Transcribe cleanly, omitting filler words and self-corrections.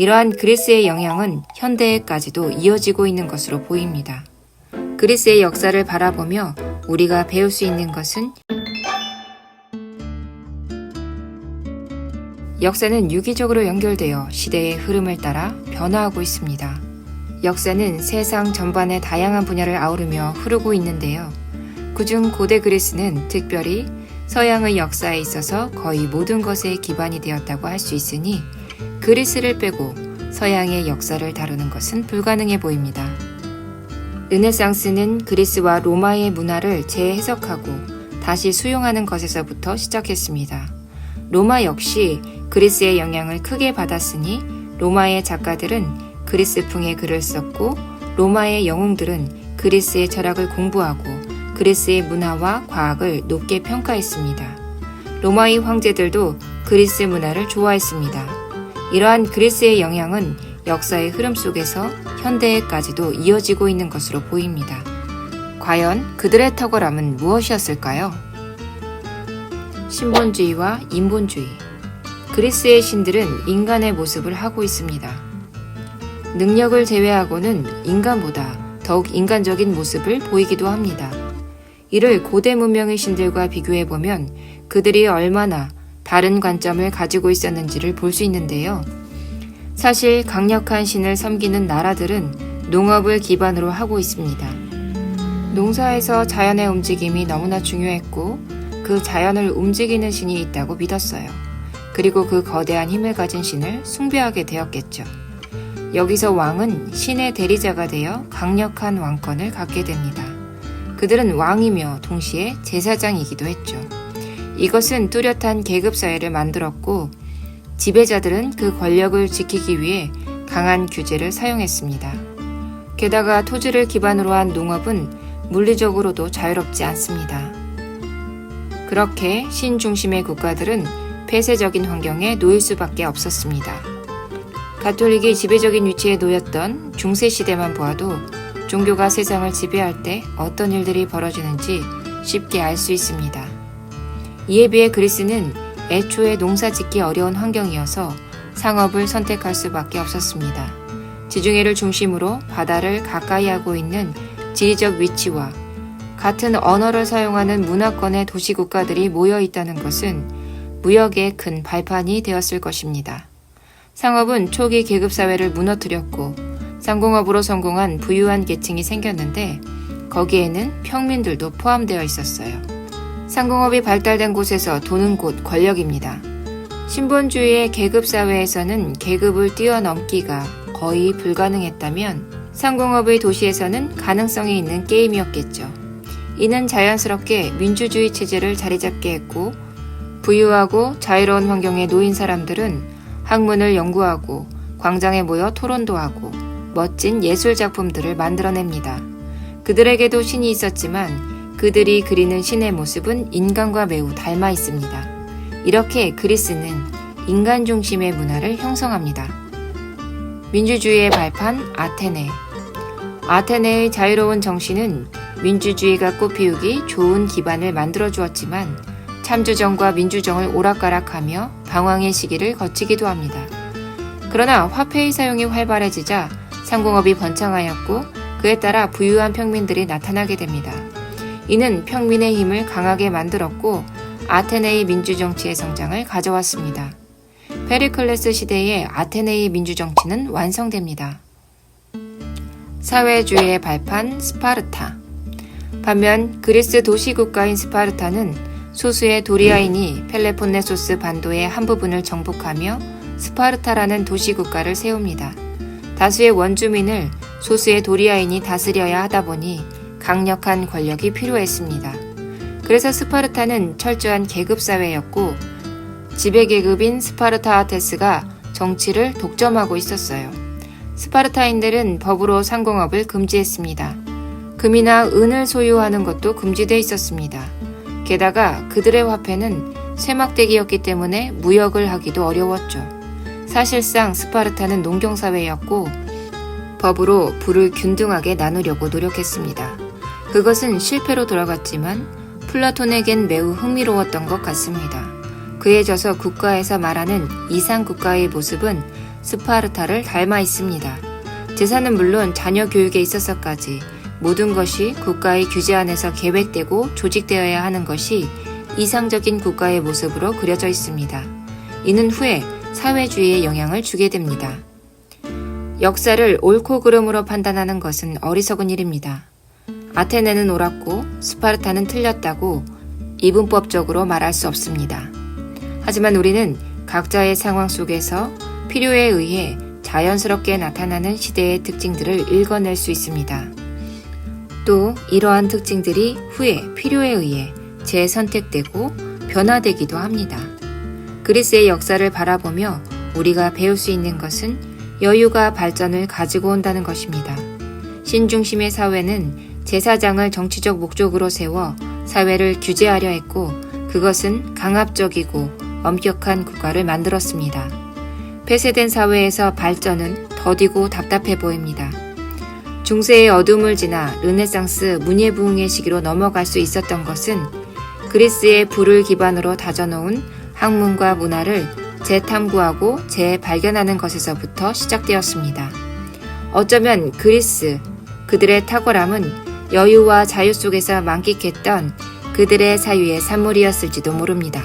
이러한 그리스의 영향은 현대에까지도 이어지고 있는 것으로 보입니다. 그리스의 역사를 바라보며 우리가 배울 수 있는 것은 역사는 유기적으로 연결되어 시대의 흐름을 따라 변화하고 있습니다. 역사는 세상 전반의 다양한 분야를 아우르며 흐르고 있는데요. 그중 고대 그리스는 특별히 서양의 역사에 있어서 거의 모든 것의 기반이 되었다고 할 수 있으니 그리스를 빼고 서양의 역사를 다루는 것은 불가능해 보입니다. 르네상스는 그리스와 로마의 문화를 재해석하고 다시 수용하는 것에서부터 시작했습니다. 로마 역시 그리스의 영향을 크게 받았으니 로마의 작가들은 그리스풍의 글을 썼고 로마의 영웅들은 그리스의 철학을 공부하고 그리스의 문화와 과학을 높게 평가했습니다. 로마의 황제들도 그리스 문화를 좋아했습니다. 이러한 그리스의 영향은 역사의 흐름 속에서 현대에까지도 이어지고 있는 것으로 보입니다. 과연 그들의 탁월함은 무엇이었을까요? 신본주의와 인본주의. 그리스의 신들은 인간의 모습을 하고 있습니다. 능력을 제외하고는 인간보다 더욱 인간적인 모습을 보이기도 합니다. 이를 고대 문명의 신들과 비교해보면 그들이 얼마나 다른 관점을 가지고 있었는지를 볼 수 있는데요. 사실 강력한 신을 섬기는 나라들은 농업을 기반으로 하고 있습니다. 농사에서 자연의 움직임이 너무나 중요했고 그 자연을 움직이는 신이 있다고 믿었어요. 그리고 그 거대한 힘을 가진 신을 숭배하게 되었겠죠. 여기서 왕은 신의 대리자가 되어 강력한 왕권을 갖게 됩니다. 그들은 왕이며 동시에 제사장이기도 했죠. 이것은 뚜렷한 계급사회를 만들었고 지배자들은 그 권력을 지키기 위해 강한 규제를 사용했습니다. 게다가 토지를 기반으로 한 농업은 물리적으로도 자유롭지 않습니다. 그렇게 신 중심의 국가들은 폐쇄적인 환경에 놓일 수밖에 없었습니다. 가톨릭이 지배적인 위치에 놓였던 중세시대만 보아도 종교가 세상을 지배할 때 어떤 일들이 벌어지는지 쉽게 알 수 있습니다. 이에 비해 그리스는 애초에 농사 짓기 어려운 환경이어서 상업을 선택할 수밖에 없었습니다. 지중해를 중심으로 바다를 가까이 하고 있는 지리적 위치와 같은 언어를 사용하는 문화권의 도시국가들이 모여 있다는 것은 무역의 큰 발판이 되었을 것입니다. 상업은 초기 계급사회를 무너뜨렸고 상공업으로 성공한 부유한 계층이 생겼는데 거기에는 평민들도 포함되어 있었어요. 상공업이 발달된 곳에서 돈은 곧 권력입니다. 신본주의의 계급사회에서는 계급을 뛰어넘기가 거의 불가능했다면 상공업의 도시에서는 가능성이 있는 게임이었겠죠. 이는 자연스럽게 민주주의 체제를 자리잡게 했고 부유하고 자유로운 환경에 놓인 사람들은 학문을 연구하고 광장에 모여 토론도 하고 멋진 예술 작품들을 만들어냅니다. 그들에게도 신이 있었지만 그들이 그리는 신의 모습은 인간과 매우 닮아 있습니다. 이렇게 그리스는 인간 중심의 문화를 형성합니다. 민주주의의 발판 아테네. 아테네의 자유로운 정신은 민주주의가 꽃피우기 좋은 기반을 만들어 주었지만 참주정과 민주정을 오락가락하며 방황의 시기를 거치기도 합니다. 그러나 화폐의 사용이 활발해지자 상공업이 번창하였고 그에 따라 부유한 평민들이 나타나게 됩니다. 이는 평민의 힘을 강하게 만들었고 아테네의 민주정치의 성장을 가져왔습니다. 페리클레스 시대의 아테네의 민주정치는 완성됩니다. 사회주의의 발판 스파르타. 반면 그리스 도시국가인 스파르타는 소수의 도리아인이 펠레폰네소스 반도의 한 부분을 정복하며 스파르타라는 도시국가를 세웁니다. 다수의 원주민을 소수의 도리아인이 다스려야 하다 보니 강력한 권력이 필요했습니다. 그래서 스파르타는 철저한 계급사회였고 지배계급인 스파르타테스가 정치를 독점하고 있었어요. 스파르타인들은 법으로 상공업을 금지했습니다. 금이나 은을 소유하는 것도 금지되어 있었습니다. 게다가 그들의 화폐는 쇠막대기였기 때문에 무역을 하기도 어려웠죠. 사실상 스파르타는 농경사회였고 법으로 부를 균등하게 나누려고 노력했습니다. 그것은 실패로 돌아갔지만 플라톤에겐 매우 흥미로웠던 것 같습니다. 그에 져서 국가에서 말하는 이상국가의 모습은 스파르타를 닮아 있습니다. 재산은 물론 자녀 교육에 있어서까지 모든 것이 국가의 규제 안에서 계획되고 조직되어야 하는 것이 이상적인 국가의 모습으로 그려져 있습니다. 이는 후에 사회주의에 영향을 주게 됩니다. 역사를 옳고 그름으로 판단하는 것은 어리석은 일입니다. 아테네는 옳았고 스파르타는 틀렸다고 이분법적으로 말할 수 없습니다. 하지만 우리는 각자의 상황 속에서 필요에 의해 자연스럽게 나타나는 시대의 특징들을 읽어낼 수 있습니다. 또 이러한 특징들이 후에 필요에 의해 재선택되고 변화되기도 합니다. 그리스의 역사를 바라보며 우리가 배울 수 있는 것은 여유가 발전을 가지고 온다는 것입니다. 신중심의 사회는 제사장을 정치적 목적으로 세워 사회를 규제하려 했고 그것은 강압적이고 엄격한 국가를 만들었습니다. 폐쇄된 사회에서 발전은 더디고 답답해 보입니다. 중세의 어둠을 지나 르네상스 문예부흥의 시기로 넘어갈 수 있었던 것은 그리스의 불을 기반으로 다져놓은 학문과 문화를 재탐구하고 재발견하는 것에서부터 시작되었습니다. 어쩌면 그리스, 그들의 탁월함은 여유와 자유 속에서 만끽했던 그들의 사유의 산물이었을지도 모릅니다.